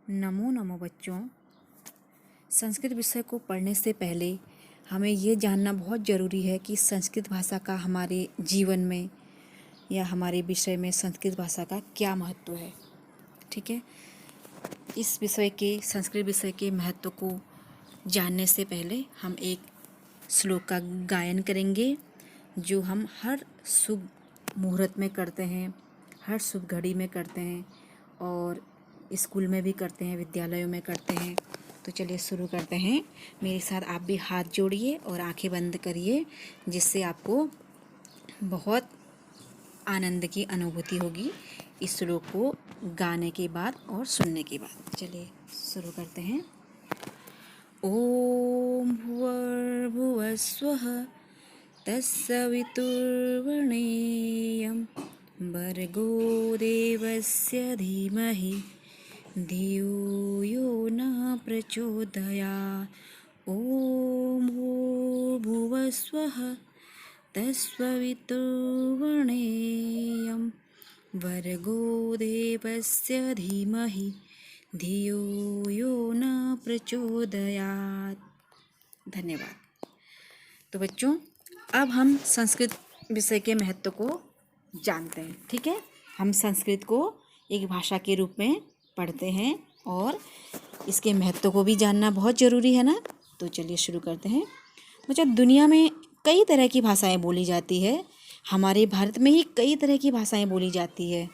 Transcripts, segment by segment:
नमो नमो बच्चों। संस्कृत विषय को पढ़ने से पहले हमें ये जानना बहुत ज़रूरी है कि संस्कृत भाषा का हमारे जीवन में या हमारे विषय में संस्कृत भाषा का क्या महत्व है। ठीक है, इस विषय के संस्कृत विषय के महत्व को जानने से पहले हम एक श्लोक का गायन करेंगे, जो हम हर शुभ मुहूर्त में करते हैं, हर शुभ घड़ी में करते हैं और स्कूल में भी करते हैं, विद्यालयों में करते हैं। तो चलिए शुरू करते हैं। मेरे साथ आप भी हाथ जोड़िए और आंखें बंद करिए, जिससे आपको बहुत आनंद की अनुभूति होगी इस श्लोक को गाने के बाद और सुनने के बाद। चलिए शुरू करते हैं। ओम भूर्भुवः स्वः तत्सवितुर्वरेण्यं भर्गो देवस्य धीमहि धियो यो न प्रचोदयात्। ओम भूर्भुवः स्वः तत्सवितुर्वरेण्यं भर्गो देवस्य धीमहि धियो यो न प्रचोदयात्। धन्यवाद। तो बच्चों, अब हम संस्कृत विषय के महत्व को जानते हैं। ठीक है, हम संस्कृत को एक भाषा के रूप में पढ़ते हैं और इसके महत्व को भी जानना बहुत ज़रूरी है ना। तो चलिए शुरू करते हैं। बच्चों, दुनिया में कई तरह की भाषाएं बोली जाती है। हमारे भारत में ही कई तरह की भाषाएं बोली जाती है।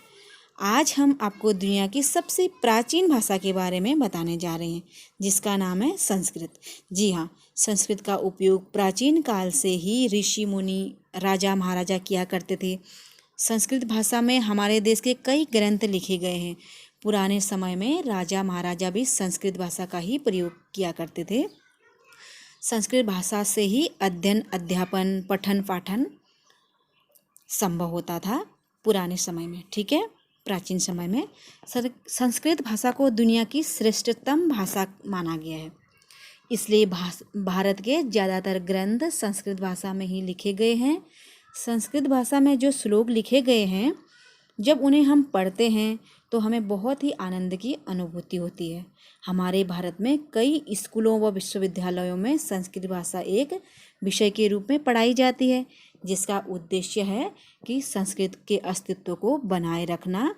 आज हम आपको दुनिया की सबसे प्राचीन भाषा के बारे में बताने जा रहे हैं, जिसका नाम है संस्कृत। जी हाँ, संस्कृत का उपयोग प्राचीन काल से ही ऋषि मुनि, राजा महाराजा किया करते थे। संस्कृत भाषा में हमारे देश के कई ग्रंथ लिखे गए हैं। पुराने समय में राजा महाराजा भी संस्कृत भाषा का ही प्रयोग किया करते थे। संस्कृत भाषा से ही अध्ययन, अध्यापन, पठन पाठन संभव होता था पुराने समय में। ठीक है, प्राचीन समय में संस्कृत भाषा को दुनिया की श्रेष्ठतम भाषा माना गया है। इसलिए भारत के ज़्यादातर ग्रंथ संस्कृत भाषा में ही लिखे गए हैं। संस्कृत भाषा में जो श्लोक लिखे गए हैं, जब उन्हें हम पढ़ते हैं तो हमें बहुत ही आनंद की अनुभूति होती है। हमारे भारत में कई स्कूलों व विश्वविद्यालयों में संस्कृत भाषा एक विषय के रूप में पढ़ाई जाती है, जिसका उद्देश्य है कि संस्कृत के अस्तित्व को बनाए रखना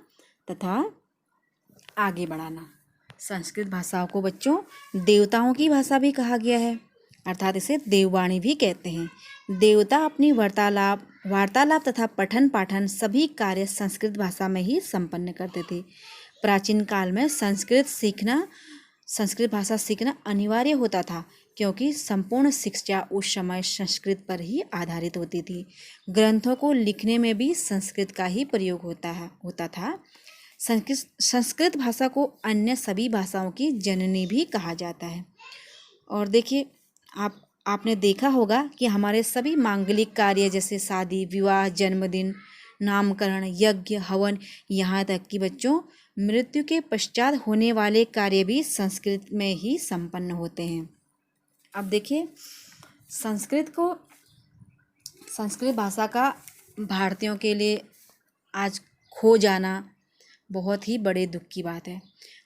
तथा आगे बढ़ाना। संस्कृत भाषाओं को बच्चों देवताओं की भाषा भी कहा गया है, अर्थात इसे देववाणी भी कहते हैं। देवता अपनी वार्तालाप तथा पठन पाठन सभी कार्य संस्कृत भाषा में ही संपन्न करते थे। प्राचीन काल में संस्कृत भाषा सीखना अनिवार्य होता था, क्योंकि संपूर्ण शिक्षा उस समय संस्कृत पर ही आधारित होती थी। ग्रंथों को लिखने में भी संस्कृत का ही प्रयोग होता था। संस्कृत भाषा को अन्य सभी भाषाओं की जननी भी कहा जाता है। और देखिए, आपने देखा होगा कि हमारे सभी मांगलिक कार्य जैसे शादी, विवाह, जन्मदिन, नामकरण, यज्ञ, हवन, यहाँ तक कि बच्चों मृत्यु के पश्चात होने वाले कार्य भी संस्कृत में ही संपन्न होते हैं। अब देखिए, संस्कृत भाषा का भारतीयों के लिए आज खो जाना बहुत ही बड़े दुख की बात है।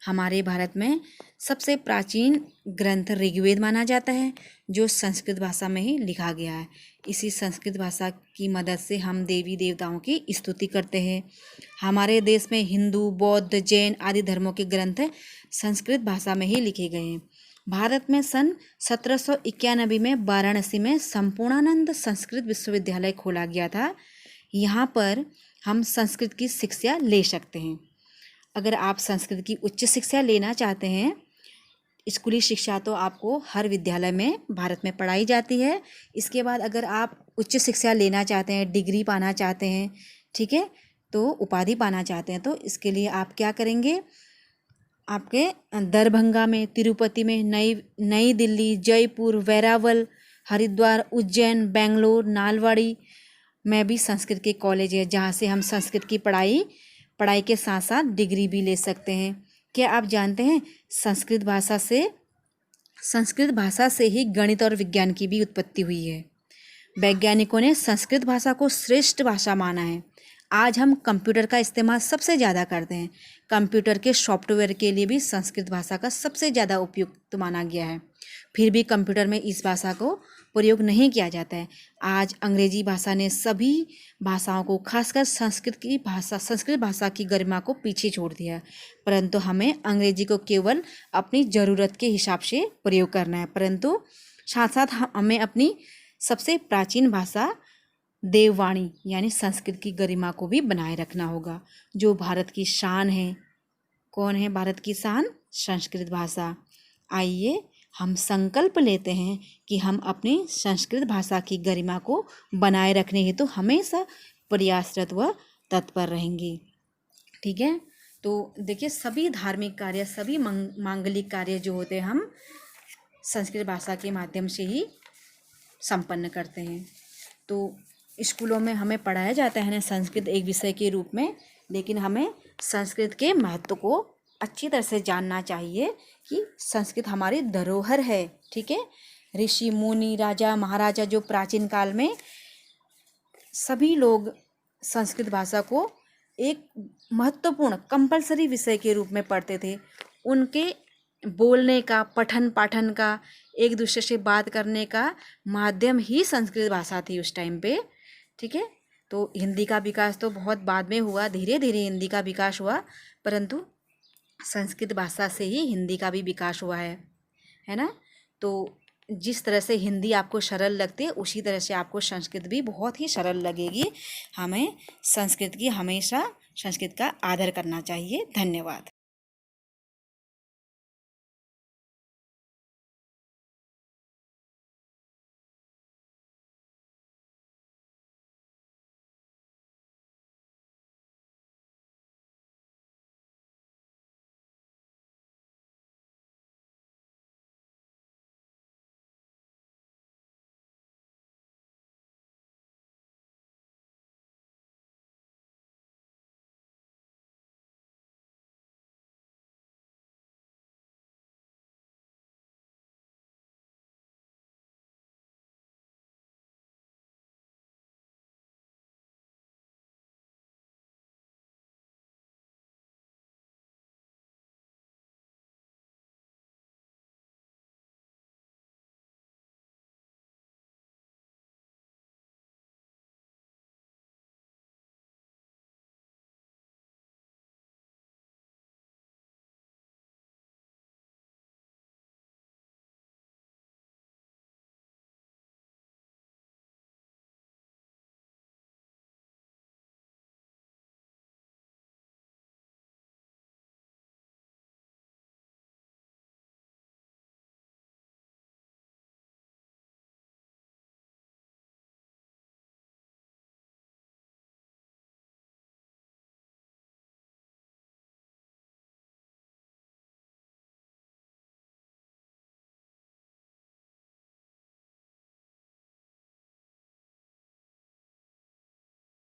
हमारे भारत में सबसे प्राचीन ग्रंथ ऋग्वेद माना जाता है, जो संस्कृत भाषा में ही लिखा गया है। इसी संस्कृत भाषा की मदद से हम देवी देवताओं की स्तुति करते हैं। हमारे देश में हिंदू, बौद्ध, जैन आदि धर्मों के ग्रंथ संस्कृत भाषा में ही लिखे गए हैं। भारत में सन 1791 में वाराणसी में संपूर्णानंद संस्कृत विश्वविद्यालय खोला गया था। यहाँ पर हम संस्कृत की शिक्षा ले सकते हैं। अगर आप संस्कृत की उच्च शिक्षा लेना चाहते हैं, स्कूली शिक्षा तो आपको हर विद्यालय में भारत में पढ़ाई जाती है। इसके बाद अगर आप उच्च शिक्षा लेना चाहते हैं, डिग्री पाना चाहते हैं, ठीक है, तो उपाधि पाना चाहते हैं, तो इसके लिए आप क्या करेंगे, आपके दरभंगा में, तिरुपति में, नई दिल्ली, जयपुर, वेरावल, हरिद्वार, उज्जैन, बेंगलोर, नालवाड़ी में भी संस्कृत के कॉलेज है, जहाँ से हम संस्कृत की पढ़ाई के साथ साथ डिग्री भी ले सकते हैं। क्या आप जानते हैं, संस्कृत भाषा से ही गणित और विज्ञान की भी उत्पत्ति हुई है। वैज्ञानिकों ने संस्कृत भाषा को श्रेष्ठ भाषा माना है। आज हम कंप्यूटर का इस्तेमाल सबसे ज़्यादा करते हैं। कंप्यूटर के सॉफ्टवेयर के लिए भी संस्कृत भाषा का सबसे ज़्यादा उपयुक्त माना गया है। फिर भी कंप्यूटर में इस भाषा को प्रयोग नहीं किया जाता है। आज अंग्रेजी भाषा ने सभी भाषाओं को, खासकर संस्कृत भाषा की गरिमा को पीछे छोड़ दिया है। परंतु हमें अंग्रेजी को केवल अपनी ज़रूरत के हिसाब से प्रयोग करना है, परंतु साथ साथ हमें अपनी सबसे प्राचीन भाषा देववाणी यानी संस्कृत की गरिमा को भी बनाए रखना होगा, जो भारत की शान है। कौन है भारत की शान? संस्कृत भाषा। आइए हम संकल्प लेते हैं कि हम अपनी संस्कृत भाषा की गरिमा को बनाए रखने हेतु हमेशा प्रयासरत व तत्पर रहेंगे। ठीक है, तो देखिए सभी धार्मिक कार्य, सभी मांगलिक कार्य जो होते हैं हम संस्कृत भाषा के माध्यम से ही संपन्न करते हैं। तो स्कूलों में हमें पढ़ाया जाता है ना संस्कृत एक विषय के रूप में, लेकिन हमें संस्कृत के महत्व को अच्छी तरह से जानना चाहिए कि संस्कृत हमारी धरोहर है। ठीक है, ऋषि मुनि, राजा महाराजा जो प्राचीन काल में सभी लोग संस्कृत भाषा को एक महत्वपूर्ण कंपलसरी विषय के रूप में पढ़ते थे। उनके बोलने का, पठन पाठन का, एक दूसरे से बात करने का माध्यम ही संस्कृत भाषा थी उस टाइम पे। ठीक है, तो हिंदी का विकास तो बहुत बाद में हुआ, धीरे धीरे हिंदी का विकास हुआ, परंतु संस्कृत भाषा से ही हिंदी का भी विकास हुआ है ना। तो जिस तरह से हिंदी आपको सरल लगती है उसी तरह से आपको संस्कृत भी बहुत ही सरल लगेगी। हमें संस्कृत का आदर करना चाहिए। धन्यवाद।